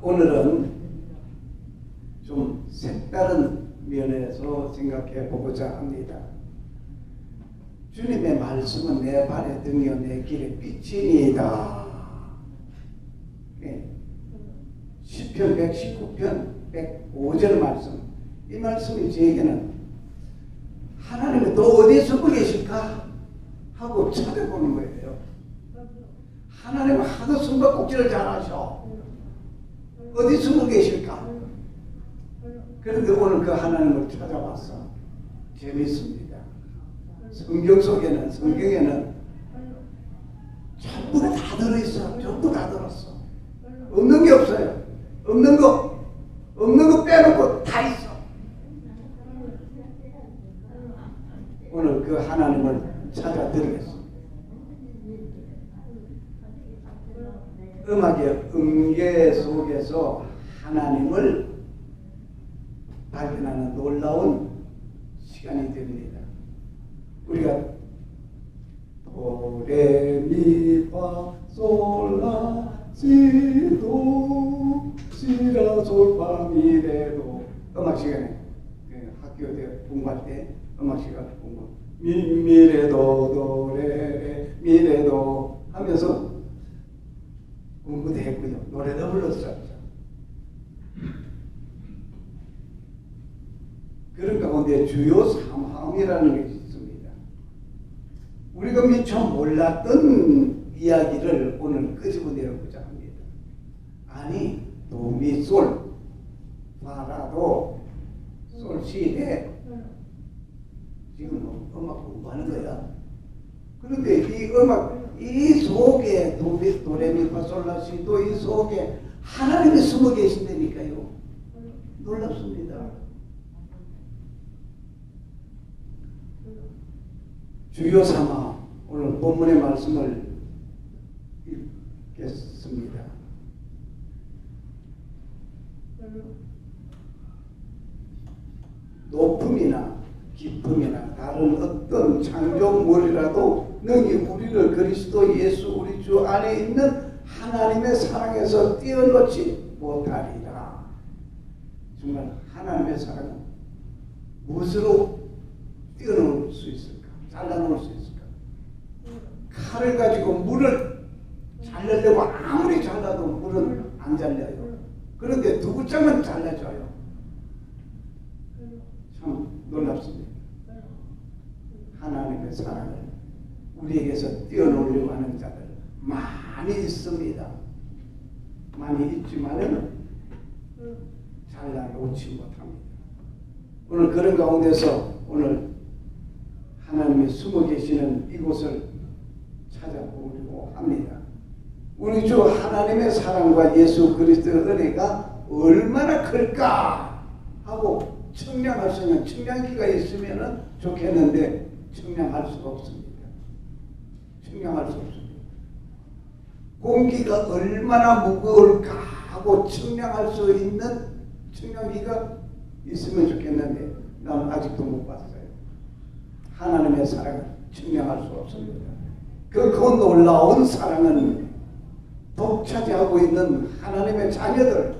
오늘은 좀 색다른 면에서 생각해 보고자 합니다. 주님의 말씀은 내 발의 등이요 내 길의 빛이니이다. 시편 119편 105절 말씀, 이 말씀이 저에게는 하나님은 또 어디에 숨어 계실까 하고 찾아보는 거예요. 하나님은 하도 숨바꼭질을 잘하셔. 어디 숨어 계실까? 그런데 오늘 그 하나님을 찾아봤어. 재밌습니다. 성경에는 전부 다 들어있어. 전부 다 들었어. 없는 게 없어요. 없는 거 빼놓고 다 있어. 오늘 그 하나님을 찾아드리겠습니다. 음악의 음계 속에서 하나님을 발견하는 놀라운 시간이 됩니다. 우리가 도레미파솔라시도 시라솔파미레도 음악 시간에 학교 때 공부할 때 음악 시간 공부 미레도 도레레 미레도 하면서 공부도 했고요. 노래도 불렀었죠. 그런 가운데 주요 3항이라는 게 있습니다. 우리가 미처 몰랐던 이야기를 오늘 끄집어내보자 합니다. 아니, 도미솔, 파라도, 솔시레, 지금 음악 공부하는 거야. 그런데 이 음악, 이 속에 도레미파솔라시도 이 속에 하나님이 숨어 계신다니까요. 놀랍습니다. 주요 삼아 오늘 본문의 말씀을 읽겠습니다. 높음이나 깊음이나 다른 어떤 창조물이라도 능히 우리를 그리스도 예수 우리 주 안에 있는 하나님의 사랑에서 떼어놓지 못하리라. 정말 하나님의 사랑은 무엇으로 떼어놓을 수 있을까? 잘라놓을 수 있을까? 칼을 가지고 물을 잘라려고 아무리 잘라도 물은 안 잘려요. 그런데 두부장은 잘라줘요. 참 놀랍습니다. 하나님의 사랑을 우리에게서 떼어놓으려고 하는 자들 많이 있습니다. 많이 있지만은 잘라놓지 못합니다. 오늘 그런 가운데서 오늘 하나님이 숨어 계시는 이곳을 찾아보려고 합니다. 우리 주 하나님의 사랑과 예수 그리스도의 은혜가 얼마나 클까 하고 청량할 수 있는 청량기가 있으면 좋겠는데 청량할 수가 없습니다. 청량할 수 없습니다. 공기가 얼마나 무거울까 하고 청량할 수 있는 청량기가 있으면 좋겠는데 난 아직도 못 봤어요. 하나님의 사랑을 증명할 수 없습니다. 그 놀라운 사랑은 독차지하고 있는 하나님의 자녀들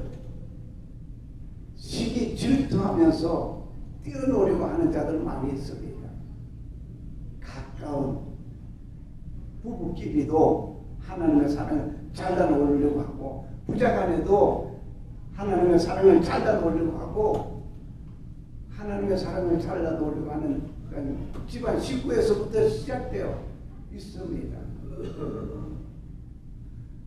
시기 질투하면서 뛰어놀려고 하는 자들 많이 있습니다. 가까운 부부끼리도 하나님의 사랑을 잘라놓으려고 하고 부자간에도 하나님의 사랑을 잘라놓으려고 하고 하나님의 사랑을 잘라놓으려고 하는 집안 식구에서부터 시작되어 있습니다.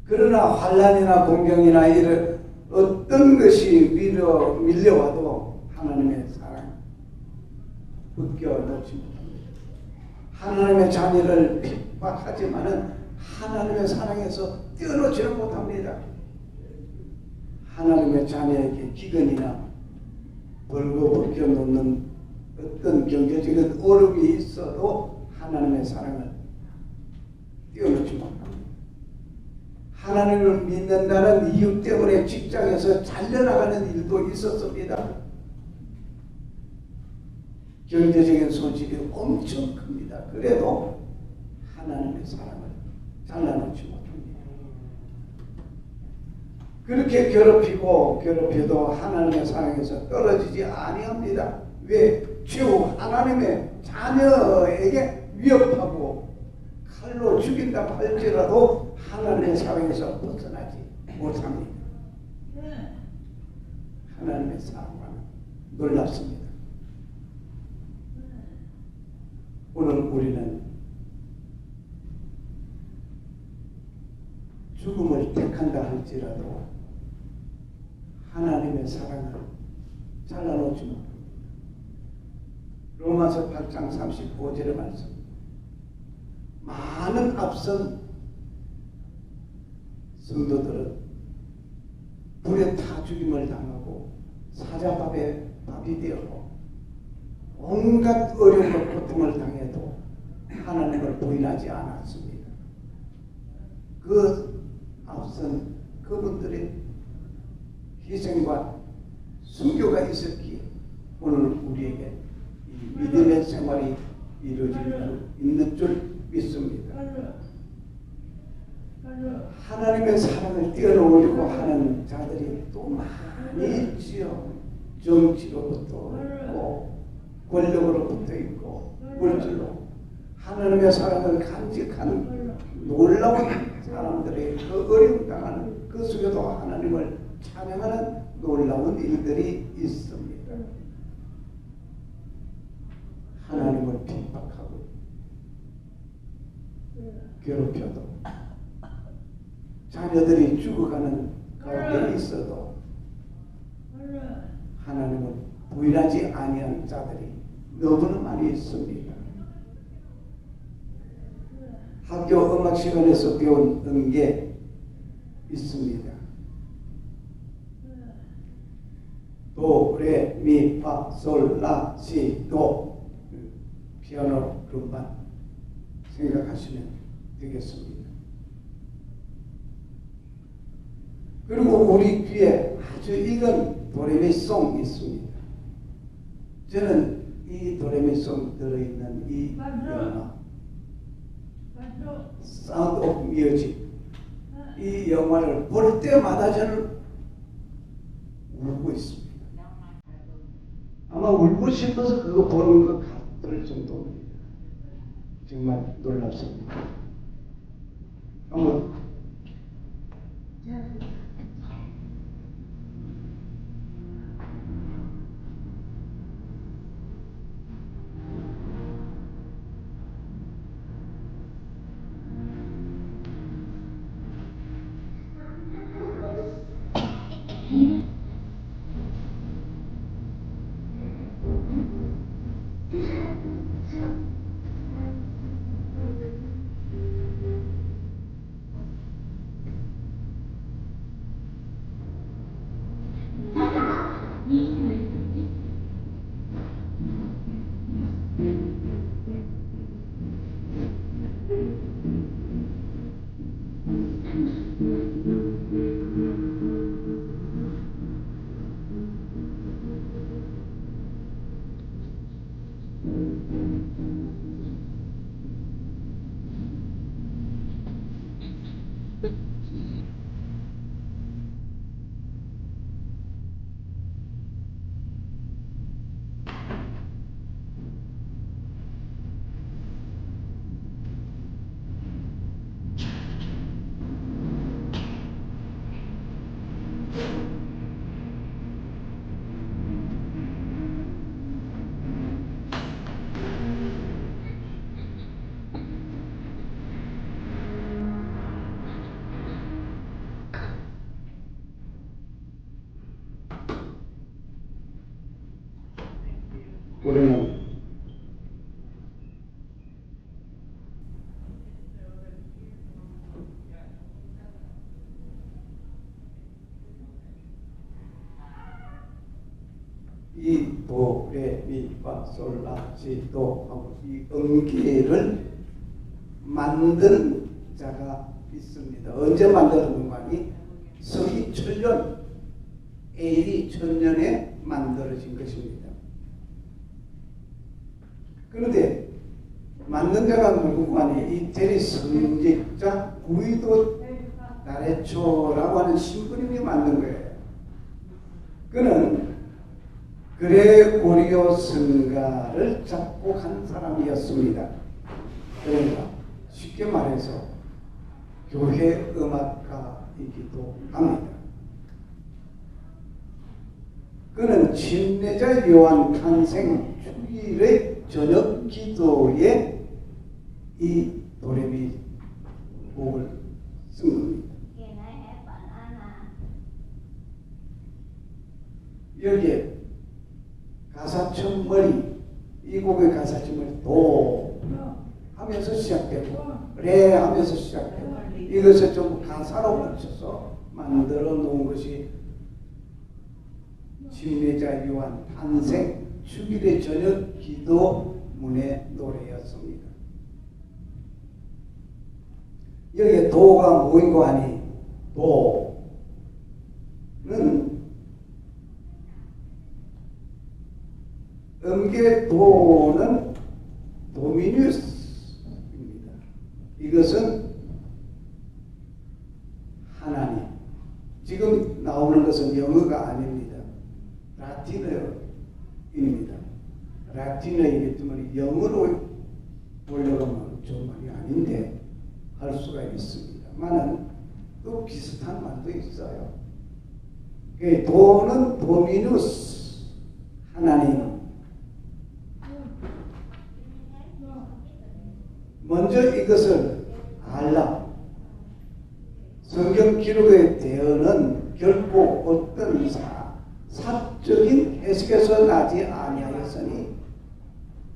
그러나 환난이나 공경이나 이런 어떤 것이 밀려와도 하나님의 사랑 벗겨놓지 못합니다. 하나님의 자녀를 핍박하지만은 하나님의 사랑에서 뛰어놓지는 못합니다. 하나님의 자녀에게 기근이나 벌거벗겨 놓는 어떤 경제적인 어려움이 있어도 하나님의 사랑을 뛰어넘지 못합니다. 하나님을 믿는다는 이유 때문에 직장에서 잘려나가는 일도 있었습니다. 경제적인 손실이 엄청 큽니다. 그래도 하나님의 사랑을 잘라놓지 못합니다. 그렇게 괴롭혀도 하나님의 사랑에서 떨어지지 아니합니다. 왜? 주 하나님의 자녀에게 위협하고 칼로 죽인다고 할지라도 하나님의 사랑에서 벗어나지 못합니다. 하나님의 사랑은 놀랍습니다. 오늘 우리는 죽음을 택한다 할지라도 하나님의 사랑을 잘라놓지 못합니다. 로마서 8장 35절의 말씀. 많은 앞선 성도들은 불에 타 죽임을 당하고 사자밥에 밥이 되었고 온갖 어려움과 고통을 당해도 하나님을 부인하지 않았습니다. 그 앞선 그분들의 희생과 순교가 있었기에 오늘 우리에게 이 믿음의 생활이 이루어질 수 있는 줄 믿습니다. 하나님의 사랑을 뛰어넘으려고 하는 자들이 또 많이 있지요. 정치로부터 있고 권력으로부터 있고 물질로 하나님의 사랑을 간직하는 놀라운 사람들의 그 어려움 당하는 그 속에도 하나님을 찬양하는 놀라운 일들이 있습니다. 하나님을 핍박하고 괴롭혀도 자녀들이 죽어가는 가운데 있어도 하나님을 부인하지 아니한 자들이 너무나 많이 있습니다. 학교 음악 시간에서 배운 게 있습니다. 도, 레, 미, 파, 솔, 라, 시, 도. 피아노 음반 생각하시면 되겠습니다. 그리고 우리 귀에 아주 익은 도레미송 있습니다. 저는 이 도레미송 들어있는 이 영화 사운드 오브 뮤직 이 영화를 볼 때마다 저는 울고 있습니다. 아마 울고 싶어서 그거 보는 것 같을 정도입니다. 정말 놀랍습니다. 한번 우리는 이 도, 레, 미, 파, 솔, 라, 시, 도 하고 이 음계를 만든 자가 있습니다. 언제 만들었는가 하니 서기 천년 AD 천년에 만들어진 것입니다. 그런데 만든 자가 누구고 하니 이 대리 선지자 구이도 나레초라고 하는 신부님이 만든 거예요. 그는 그레고리오 성가를 작곡한 사람이었습니다. 그러니까 쉽게 말해서 교회 음악가이기도 합니다. 그는 침례자 요한 탄생 주일의 저녁 기도에 이 도레미 곡을 쓴 겁니다. 여기에 가사천 머리, 이 곡의 가사천 머리 도 하면서 시작되고 레 하면서 시작되고 이것을 좀 가사로 붙여서 만들어 놓은 것이 침례자 요한 탄생 주일의 저녁 기도문의 노래였습니다. 여기에 도가 뭐인고 하니 도는 음계도는 도미누스입니다. 이것은 하나님. 지금 나오는 것은 영어가 아닙니다. 라틴어입니다. 라틴어이기 때문에 영어로 보려고 하면 좋은 말이 아닌데 할 수가 있습니다만은 또 비슷한 말도 있어요. 도는 도미누스 하나님. 먼저 이것을 알라. 성경 기록의 대언은 결코 어떤 사적인 해석에서 나지 아니하였으니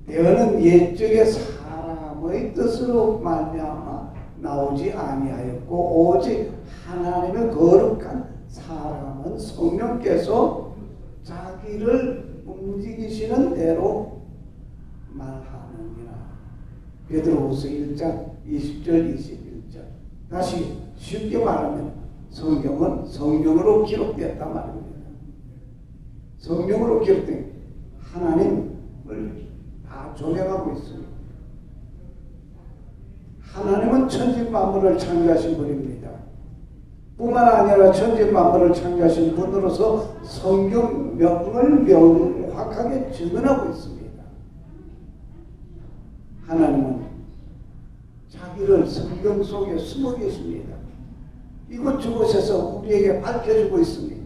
대언은 옛적의 사람의 뜻으로 말미암아 나오지 아니하였고 오직 하나님의 거룩한 사람은 성령께서 자기를 움직이시는 대로 말하느니라. 베드로후서 1장 20절 21절. 다시 쉽게 말하면 성경은 성령으로 기록되었다 말입니다. 성령으로 기록된 하나님을 다 조명하고 있습니다. 하나님은 천지 만물을 창조하신 분입니다. 뿐만 아니라 천지 만물을 창조하신 분으로서 성경명을 명확하게 증언하고 있습니다. 하나님은 자기를 성경 속에 숨어 계십니다. 이곳저곳에서 우리에게 밝혀주고 있습니다.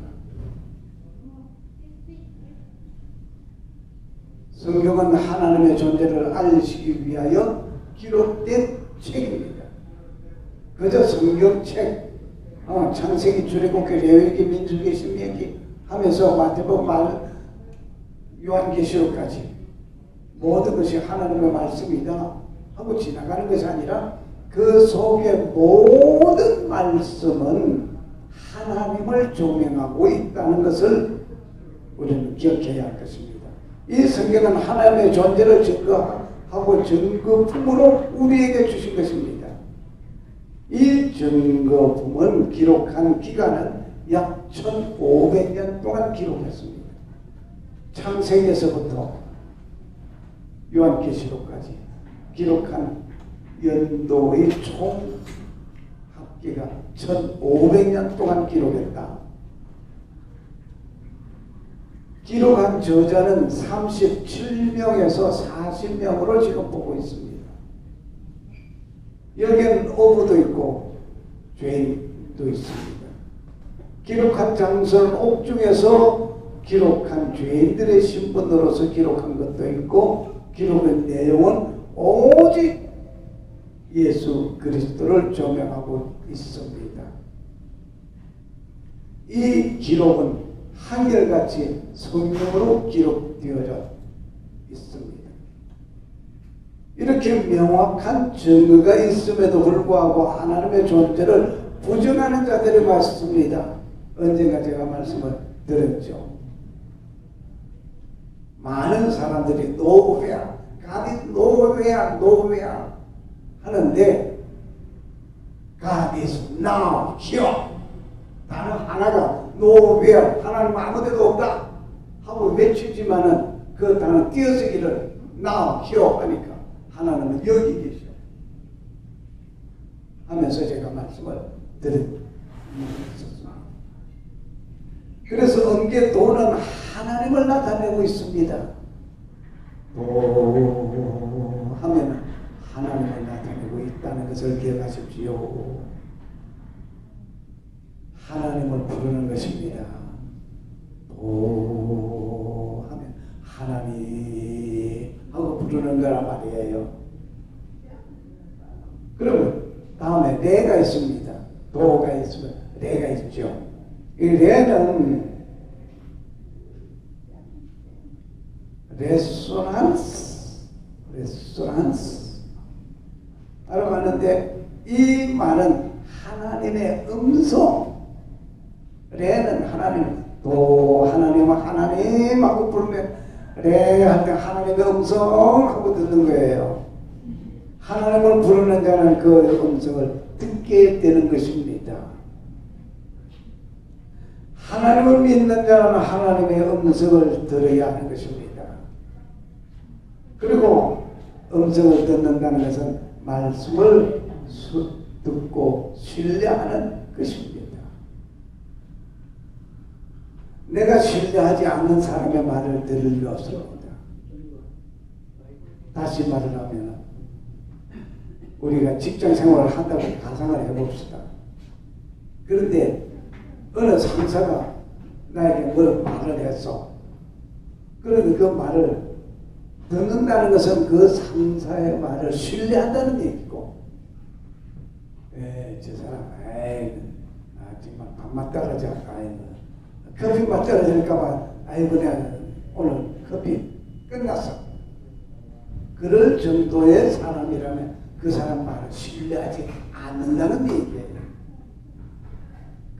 성경은 하나님의 존재를 알리시기 위하여 기록된 책입니다. 그저 성경책, 창세기, 출애굽기, 레위기, 민수기, 신명기 하면서 마태복음, 요한계시록까지 모든 것이 하나님의 말씀이다 하고 지나가는 것이 아니라 그 속의 모든 말씀은 하나님을 조명하고 있다는 것을 우리는 기억해야 할 것입니다. 이 성경은 하나님의 존재를 증거하고 증거품으로 우리에게 주신 것입니다. 이 증거품을 기록한 기간은 약 1500년 동안 기록했습니다. 창세기에서부터 요한계시록까지 기록한 연도의 총 합계가 1500년 동안 기록했다. 기록한 저자는 37명에서 40명으로 지금 보고 있습니다. 여기에는 어부도 있고 죄인도 있습니다. 기록한 장소는 옥중에서 기록한 죄인들의 신분으로서 기록한 것도 있고 기록의 내용은 오직 예수 그리스도를 조명하고 있습니다. 이 기록은 한결같이 성경으로 기록되어져 있습니다. 이렇게 명확한 증거가 있음에도 불구하고 하나님의 존재를 부정하는 자들이 많습니다. 언젠가 제가 말씀을 드렸죠. 많은 사람들이 노웨야, God is nowhere, nowhere 하는데 God is now here. 단어 하나가 nowhere, 하나님 아무데도 없다 하고 외치지만은 그 단어 띄어쓰기를 now here 하니까 하나님은 여기 계셔 하면서 제가 말씀을 그래서 음계도는 하나님을 나타내고 있습니다. 도 하면 하나님을 나타내고 있다는 것을 기억하십시오. 하나님을 부르는 것입니다. 도 하면 하나님 하고 부르는 거란 말이에요. 그러면 다음에 레가 있습니다. 도가 있으면 레가 있죠. 이 레는 레소난스 라고 하는데, 이 말은 하나님의 음성, 레는 하나님, 도 하나님은 하나님하고 부르면 레 할 때 하나님의 음성하고 듣는 거예요. 하나님을 부르는 자는 그 음성을 듣게 되는 것입니다. 하나님을 믿는 자는 하나님의 음성을 들어야 하는 것입니다. 그리고 음성을 듣는다는 것은 말씀을 듣고 신뢰하는 것입니다. 내가 신뢰하지 않는 사람의 말을 들을 리 없습니다. 다시 말을 하면 우리가 직장 생활을 한다고 가상을 해봅시다. 그런데 어느 상사가 나에게 뭘 말을 했어. 그런데 그 말을 듣는다는 것은 그 상사의 말을 신뢰한다는 얘기고, 저 사람, 정말 밥맛 떨어져. 커피 맛 떨어질까봐, 내가 오늘 커피 끝났어. 그럴 정도의 사람이라면 그 사람 말을 신뢰하지 않는다는 얘기예요.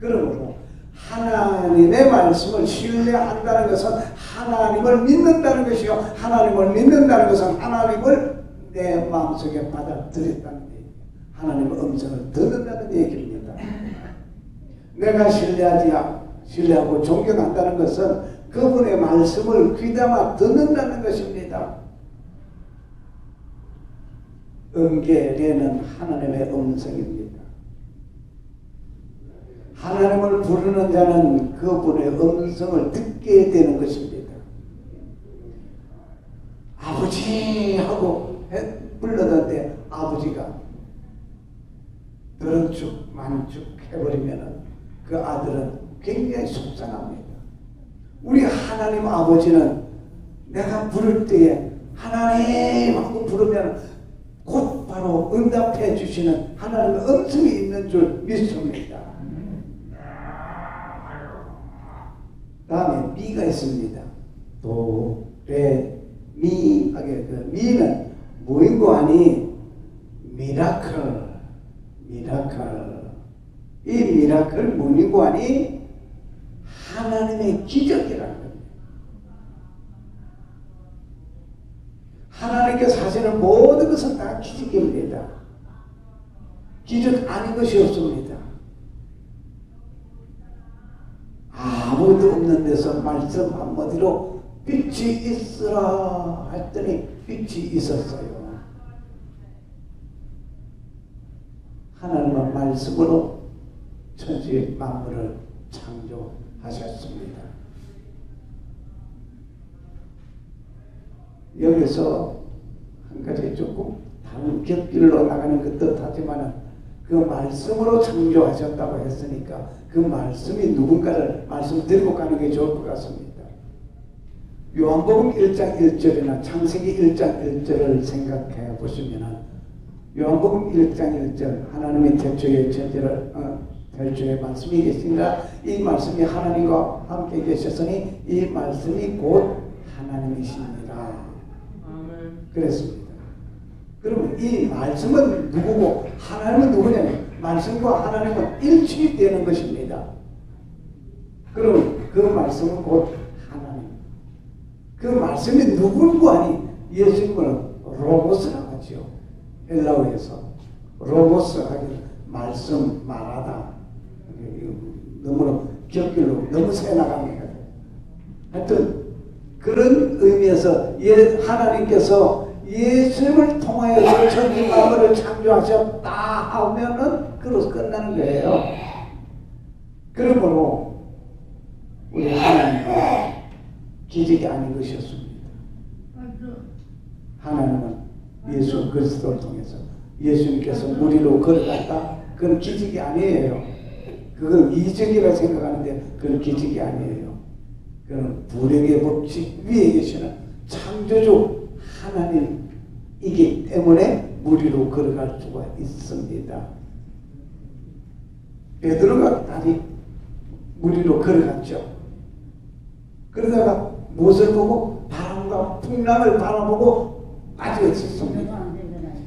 그러므로 하나님의 말씀을 신뢰한다는 것은 하나님을 믿는다는 것이요, 하나님을 믿는다는 것은 하나님을 내 마음속에 받아들였다는 얘기예요. 하나님의 음성을 듣는다는 얘기입니다. 내가 신뢰하고 존경한다는 것은 그분의 말씀을 귀담아 듣는다는 것입니다. 음계례는 하나님의 음성입니다. 하나님을 부르는 자는 그분의 음성을 듣게 되는 것입니다. 아버지 하고 불렀는데 아버지가 들은 척 만축 해버리면 그 아들은 굉장히 속상합니다. 우리 하나님 아버지는 내가 부를 때에 하나님 하고 부르면 곧바로 응답해 주시는 하나님의 음성이 있는 줄 믿습니다. 다음에 미가 있습니다. 도, 레, 미 하게, 그 미는 뭐인고 하니 미라클. 이 미라클 뭐인고 하니 하나님의 기적이라는 겁니다. 하나님께서 하시는 모든 것은 다 기적입니다. 기적 아닌 것이 없습니다. 아무도 없는 데서 말씀 한마디로 빛이 있으라 했더니 빛이 있었어요. 하나님은 말씀으로 천지 만물을 창조하셨습니다. 여기서 한 가지 조금 다른 곁길로 나가는 것 뜻하지만 그 말씀으로 창조하셨다고 했으니까 그 말씀이 누군가를 말씀 들고 가는 게 좋을 것 같습니다. 요한복음 1장 1절이나 창세기 1장 1절을 생각해 보시면 요한복음 1장 1절 하나님의 태초에 천지를 태초에 말씀이 계신다. 이 말씀이 하나님과 함께 계셨으니 이 말씀이 곧 하나님이십니다. 그랬습니다. 그러면 이 말씀은 누구고 하나님은 누구냐면 말씀과 하나님은 일치되는 것입니다. 그럼 그 말씀은 곧 하나님. 그 말씀이 누군고 하니 예수님은 로고스라고 하죠. 헬라어에서 로고스 하기 말씀 말하다. 너무나 곁길로 너무 새 나갑니다. 하여튼 그런 의미에서 하나님께서 예수님을 통하여서 천지 만물을 창조하셨다 하면은 그로서 끝나는 거예요. 그러므로 우리 하나님은 기적이 아닌 것이었습니다. 하나님은 예수 그리스도를 통해서 예수님께서 물 위로 걸어갔다. 그건 기적이 아니에요. 그건 이적이라 생각하는데 그건 기적이 아니에요. 그건 불행의 법칙 위에 계시는 창조주 하나님이기 때문에 물 위로 걸어갈 수가 있습니다. 베드로가 다리 물 위로 걸어갔죠. 그러다가 무엇을 보고? 바람과 풍랑을 바라보고 빠져있었습니다.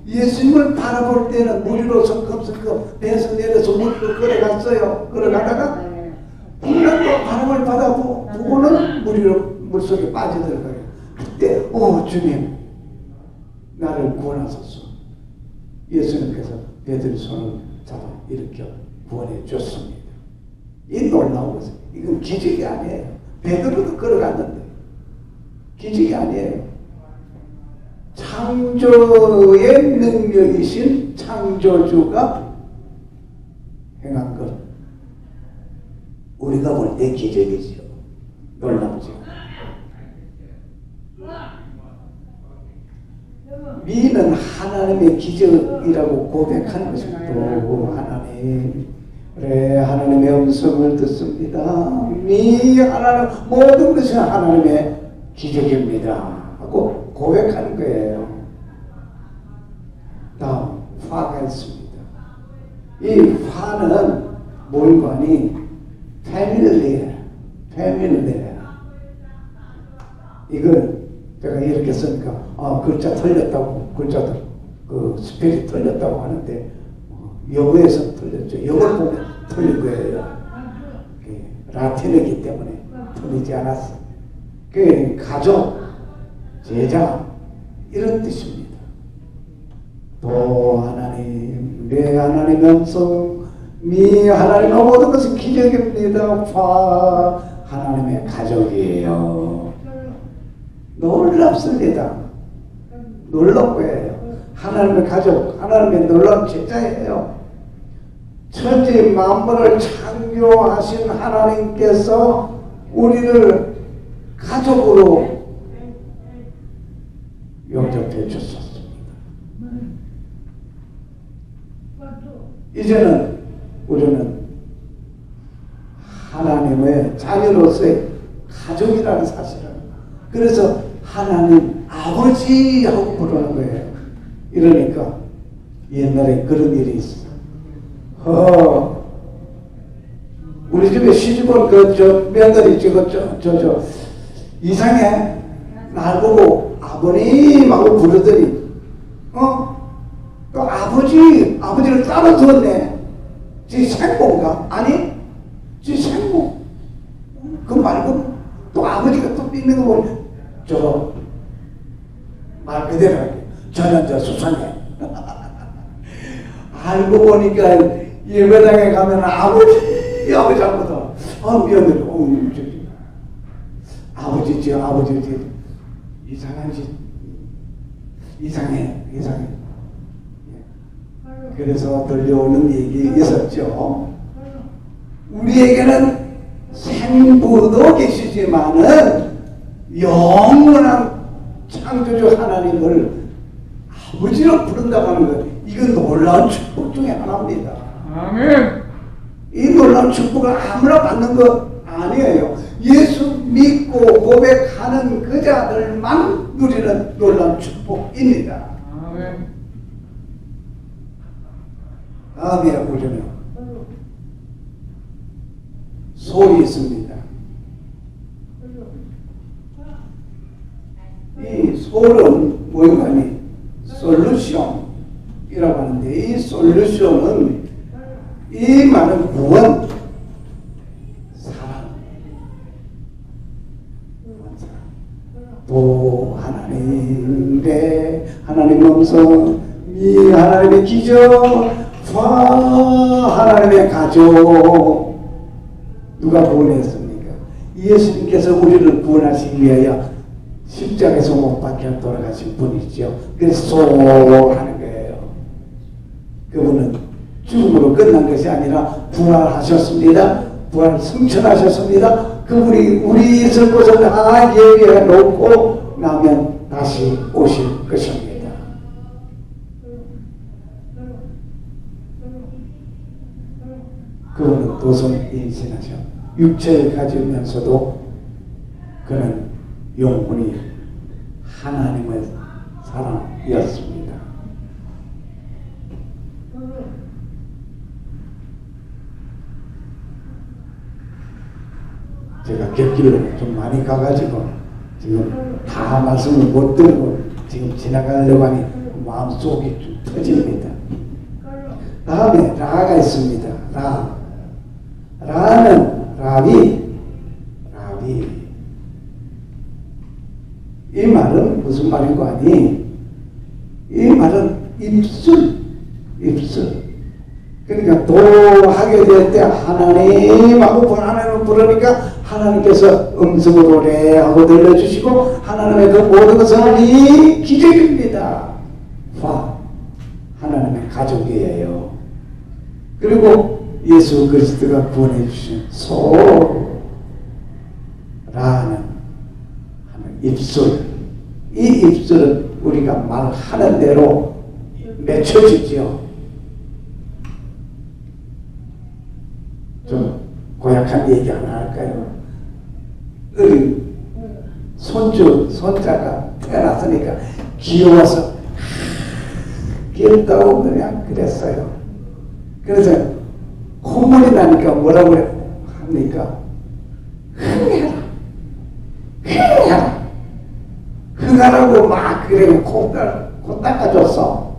예수님을 바라볼 때는 물 위로 성큼성큼 배에서 내려서 물 위로 걸어갔어요. 걸어가다가 풍랑과 바람을 받아보고는 물 위로 물속에 빠져들어가요. 그때 주님 나를 구원하소서. 예수님께서 베드로의 손을 잡아 일으켜 구원해 줬습니다. 이 놀라운 것은 이건 기적이 아니에요. 베드로도 걸어갔는데 기적이 아니에요. 창조의 능력이신 창조주가 행한 것, 우리가 볼 때 기적이죠. 놀랍죠. 미는 하나님의 기적이라고 고백하는 것입니다. 하나님, 그래, 하나님의 음성을 듣습니다. 미 하나님, 모든 것은 하나님의 기적입니다 하고 고백하는 거예요. 다음 화가 있습니다. 이 화는 몰관이 패밀리에 이걸 제가 이렇게 쓰니까 글자 틀렸다고, 글자들 그 스펠이 틀렸다고 하는데 영어에서 틀렸죠. 영어를 보면 틀린 거예요. 라틴어이기 때문에 틀리지 않았어. 그 가족, 제자 이런 뜻입니다. 또 하나님, 내 하나님의 음성, 미 하나님의 모든 것은 기적입니다. 화 하나님의 가족이에요. 놀랍습니다. 놀랍고요. 하나님의 가족, 하나님의 놀라운 제자예요. 천지 만물을 창조하신 하나님께서 우리를 가족으로 영접해 주셨습니다. 이제는 우리는 하나님의 자녀로서의 가족이라는 사실을, 그래서 하나님 아버지하고 부르는 거예요. 이러니까 옛날에 그런 일이 있어. 우리 집에 시집온 며느리 이상해. 날 보고 아버님하고 부르더니 또 아버지를 따로 두었네. 지 생모인가? 아니 지 생모. 그 말고 또 아버지가 또 있는 거 보면 말 그대로 할게. 저는 수산해. 알고 보니까 예배당에 가면 아버지 하고도 며느리 아버지 이상한 짓 이상해. 그래서 들려오는 얘기 있었죠. 우리에게는 생부도 계시지만은 영원한 창조주 하나님을 아버지로 부른다고 하는 것, 이건 놀라운 축복 중에 하나입니다. 아멘. 이 놀라운 축복을 아무나 받는 것 아니에요. 예수 믿고 고백하는 그 자들만 누리는 놀라운 축복입니다. 아멘. 다음에 보시면 소이 있습니다. 이 소는 뭐인가니? 솔루션이라고 하는데, 이 솔루션은 이 말은 구원, 사랑, 또 하나님의 음성, 이 하나님의 기적, 하나님의 가족. 누가 구원했습니까? 예수님께서 우리를 구원하시기 위하여 십자가에서 못 박혀 돌아가신 분이죠. 그래서 하는 거예요. 그분은 죽음으로 끝난 것이 아니라 부활하셨습니다. 부활 승천하셨습니다. 그분이 우리 있을 곳을 다 예비해 놓고 나면 다시 오실 것입니다. 그분은 도성인신하셔 육체를 가지면서도 그는 영혼이 하나님의 사랑이었습니다. 제가 곁길로 좀 많이 가가지고 지금 다 말씀을 못 듣고 지금 지나가려고 하니 마음속이 좀 터집니다. 다음에 라가 있습니다. 라는 라비. 이 말은 무슨 말인 거 아니? 이 말은 입술. 그러니까 도하게 될 때 하나님하고 하나님을 부르니까 하나님께서 음성으로 노래하고 들려주시고 하나님의 그 모든 것은 이 기적입니다. 하나님의 가족이에요. 그리고 예수 그리스도가 구원해 주신 라는 입술. 이 입술은 우리가 말하는 대로 맺혀지죠. 좀 고약한 얘기 하나 할까요? 손자가 태어났으니까 귀여워서 귀엽다고 그냥 그랬어요. 그래서 콧물이 나니까 뭐라고 합니까? 흥하라고 막 그래 코 닦아줬어.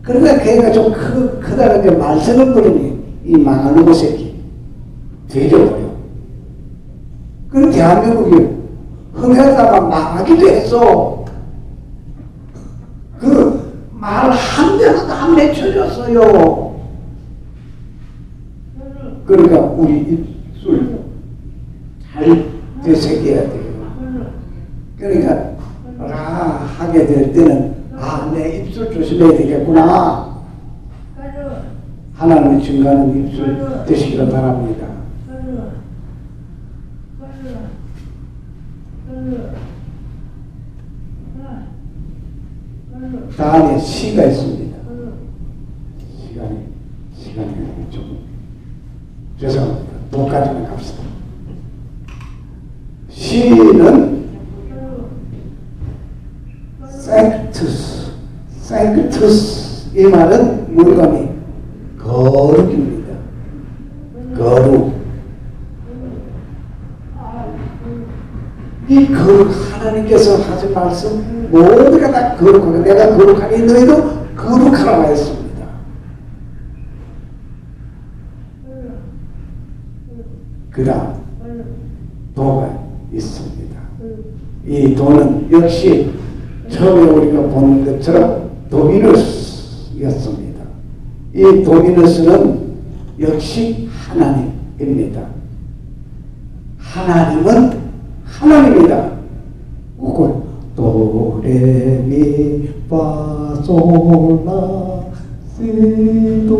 그러다 걔가 좀 크다가 이제 말 쓰는 분이 이 망하는 거 새끼 되져버려. 그럼 대한민국이 흥하다가 망하기도 했어. 그 말 한 대도 다 맺혀졌어요. 그러니까 우리 입술 잘 되새겨야 돼요. 그러니까 하게 될 때는 내 입술 조심해야 되겠구나. 하나님의 증거하는 입술 되시기를 바랍니다. 다음에 시가 있습니다. 시간이 좀 죄송합니다. 도까지만 갑시다. 시는 사nctus 이 말은 물건이 거룩입니다. 거룩. 이 거룩 하나님께서 하신 말씀 모두가 다 거룩하고 내가 거룩하니 너희도 거룩하라고 했습니다. 그 다음 도가 있습니다. 이 도는 역시 처음에 우리가 보는 것처럼 도미누스였습니다. 이 도미누스는 역시 하나님입니다. 하나님은 하나님이다. 그걸 도레미 파솔라 시도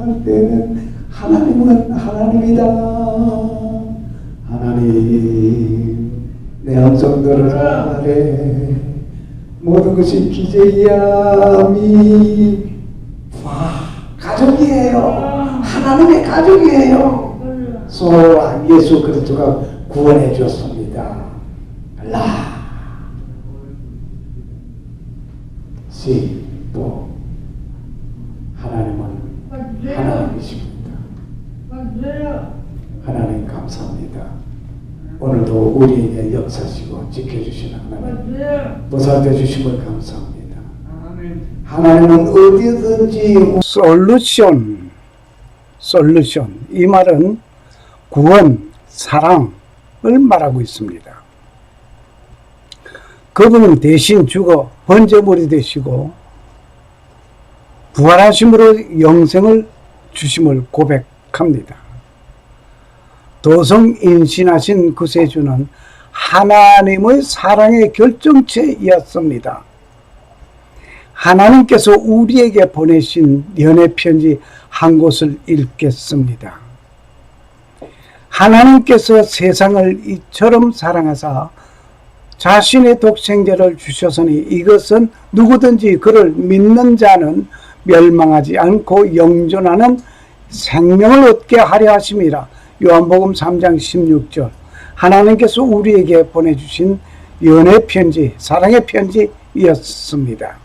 할 때는 하나님은 하나님이다. 하나님 내 음성 들으라래. 모든 것이 기제이야 가족이에요. 하나님의 가족이에요. 소아 예수 그리스도가 구원해 주었습니다. 또 하나님은 하나님이십니다. 하나님 감사합니다. 오늘도 우리에게 역사시고 지켜주시는 하나님 보살펴 주심을 감사합니다. 하나님은 어디든지 솔루션 이 말은 구원, 사랑을 말하고 있습니다. 그분은 대신 죽어 번제물이 되시고 부활하심으로 영생을 주심을 고백합니다. 도성인신하신 구세주는 하나님의 사랑의 결정체이었습니다. 하나님께서 우리에게 보내신 연애 편지 한 곳을 읽겠습니다. 하나님께서 세상을 이처럼 사랑하사 자신의 독생자를 주셨으니 이것은 누구든지 그를 믿는 자는 멸망하지 않고 영존하는 생명을 얻게 하려 하심이라. 요한복음 3장 16절. 하나님께서 우리에게 보내주신 연애 편지, 사랑의 편지였습니다.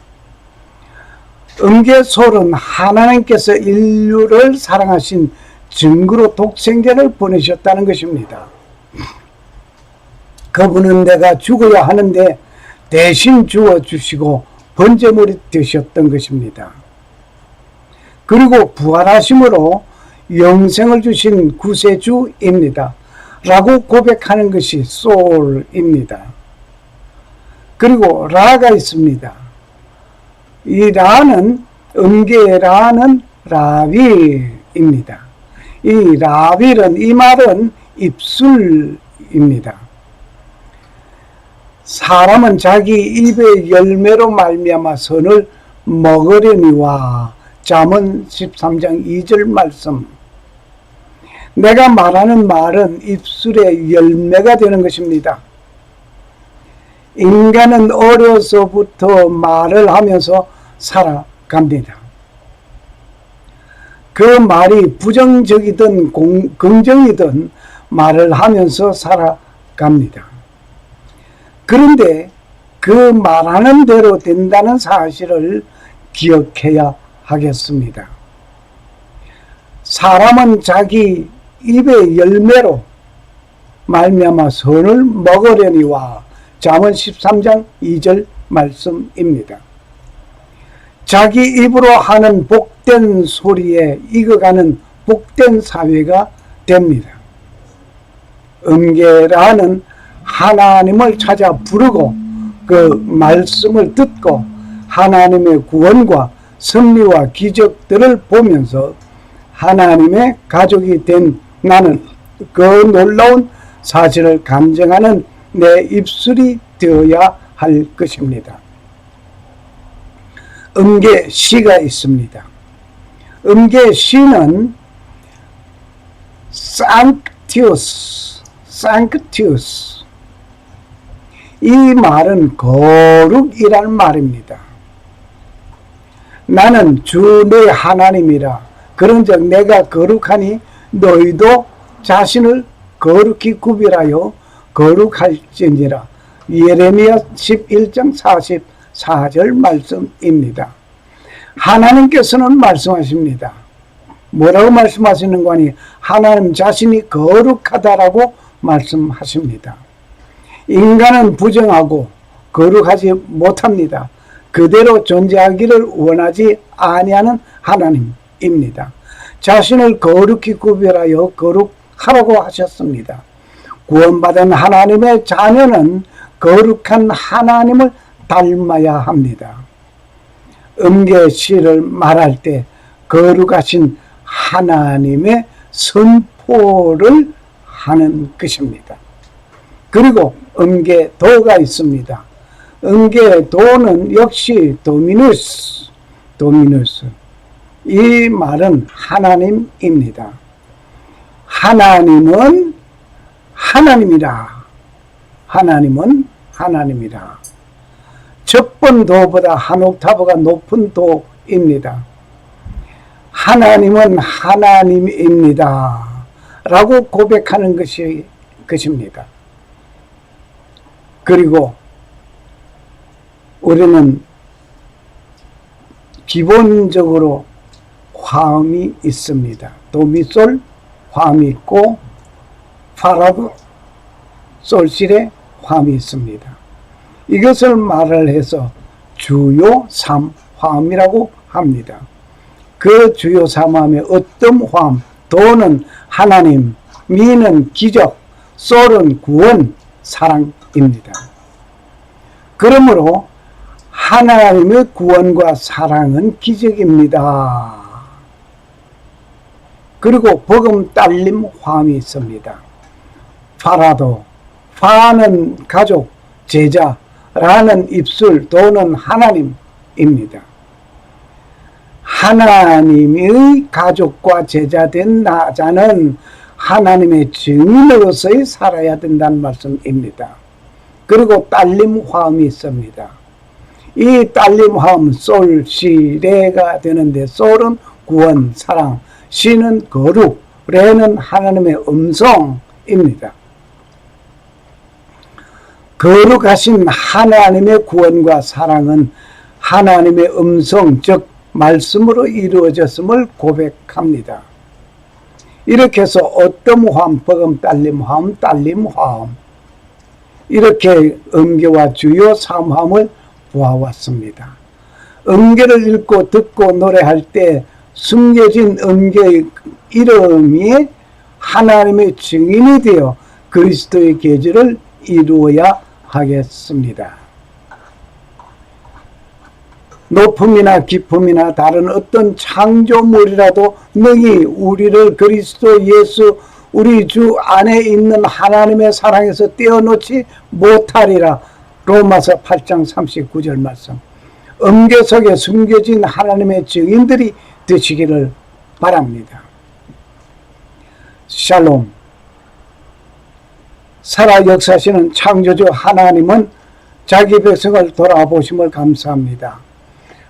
음계솔은 하나님께서 인류를 사랑하신 증거로 독생자를 보내셨다는 것입니다. 그분은 내가 죽어야 하는데 대신 죽어주시고 번제물이 되셨던 것입니다. 그리고 부활하심으로 영생을 주신 구세주입니다. 라고 고백하는 것이 소울입니다. 그리고 라가 있습니다. 이 라는 음계의 라는 라빌입니다. 이 라빌은 이 말은 입술입니다. 사람은 자기 입의 열매로 말미암아 선을 먹으려니와. 잠언 13장 2절 말씀. 내가 말하는 말은 입술의 열매가 되는 것입니다. 인간은 어려서부터 말을 하면서 살아갑니다. 그 말이 부정적이든 긍정이든 말을 하면서 살아갑니다. 그런데 그 말하는 대로 된다는 사실을 기억해야 하겠습니다. 사람은 자기 입의 열매로 말미암아 선을 먹으려니와. 잠언 13장 2절 말씀입니다. 자기 입으로 하는 복된 소리에 익어가는 복된 사회가 됩니다. 음계라는 하나님을 찾아 부르고 그 말씀을 듣고 하나님의 구원과 섭리와 기적들을 보면서 하나님의 가족이 된 나는 그 놀라운 사실을 감정하는 내 입술이 되어야 할 것입니다. 음계시가 있습니다. 음계시는 sanctious. 이 말은 거룩이란 말입니다. 나는 주 내 하나님이라. 그런즉 내가 거룩하니 너희도 자신을 거룩히 구별하여 거룩할지니라. 예레미야 11장 44절 말씀입니다. 하나님께서는 말씀하십니다. 뭐라고 말씀하시는 거니? 하나님 자신이 거룩하다라고 말씀하십니다. 인간은 부정하고 거룩하지 못합니다. 그대로 존재하기를 원하지 아니하는 하나님입니다. 자신을 거룩히 구별하여 거룩하라고 하셨습니다. 구원받은 하나님의 자녀는 거룩한 하나님을 닮아야 합니다. 음계시를 말할 때 거룩하신 하나님의 선포를 하는 것입니다. 그리고 음계도가 있습니다. 음계도는 역시 도미누스. 이 말은 하나님입니다. 하나님은 하나님이라. 하나님은 하나님이라. 첫 번 도보다 한 옥타브가 높은 도입니다. 하나님은 하나님입니다. 라고 고백하는 것입니다. 그리고 우리는 기본적으로 화음이 있습니다. 도미솔 화음이 있고 파라도 솔실의 화음이 있습니다. 이것을 말을 해서 주요 3화음이라고 합니다. 그 주요 3화음의 어떤 화음, 도는 하나님, 미는 기적, 솔은 구원, 사랑입니다. 그러므로 하나님의 구원과 사랑은 기적입니다. 그리고 복음 딸림 화음이 있습니다. 파라도, 파는 가족, 제자, 라는 입술, 도는 하나님입니다. 하나님의 가족과 제자된 자는 하나님의 증인으로서의 살아야 된다는 말씀입니다. 그리고 딸림 화음이 있습니다. 이 딸림 화음 솔, 시, 레가 되는데 솔은 구원, 사랑, 시는 거룩, 레는 하나님의 음성입니다. 거룩하신 하나님의 구원과 사랑은 하나님의 음성, 즉 말씀으로 이루어졌음을 고백합니다. 이렇게 해서 어떤 화음, 버금, 딸림 화음, 딸림 화음, 이렇게 음계와 주요 3화음을 보아왔습니다. 음계를 읽고 듣고 노래할 때 숨겨진 음계의 이름이 하나님의 증인이 되어 그리스도의 계절을 이루어야 하겠습니다. 높음이나 깊음이나 다른 어떤 창조물이라도 능히 우리를 그리스도 예수 우리 주 안에 있는 하나님의 사랑에서 떼어놓지 못하리라. 로마서 8장 39절 말씀. 음계 속에 숨겨진 하나님의 증인들이 되시기를 바랍니다. 샬롬. 살아 역사하시는 창조주 하나님은 자기 백성을 돌아보심을 감사합니다.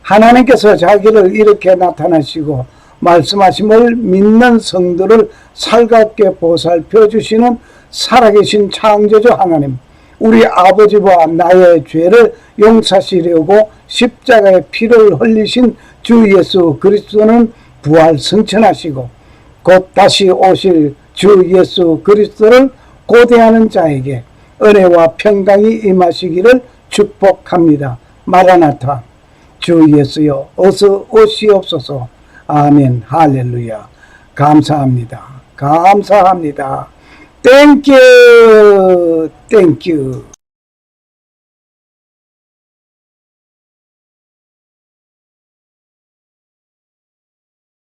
하나님께서 자기를 이렇게 나타나시고 말씀하심을 믿는 성도를 살갑게 보살펴 주시는 살아계신 창조주 하나님, 우리 아버지와 나의 죄를 용서하시려고 십자가의 피를 흘리신 주 예수 그리스도는 부활 승천하시고 곧 다시 오실 주 예수 그리스도를 고대하는 자에게 은혜와 평강이 임하시기를 축복합니다. 마라나타. 주 예수여 어서 오시옵소서. 아멘. 할렐루야. 감사합니다. 감사합니다. 땡큐. 땡큐.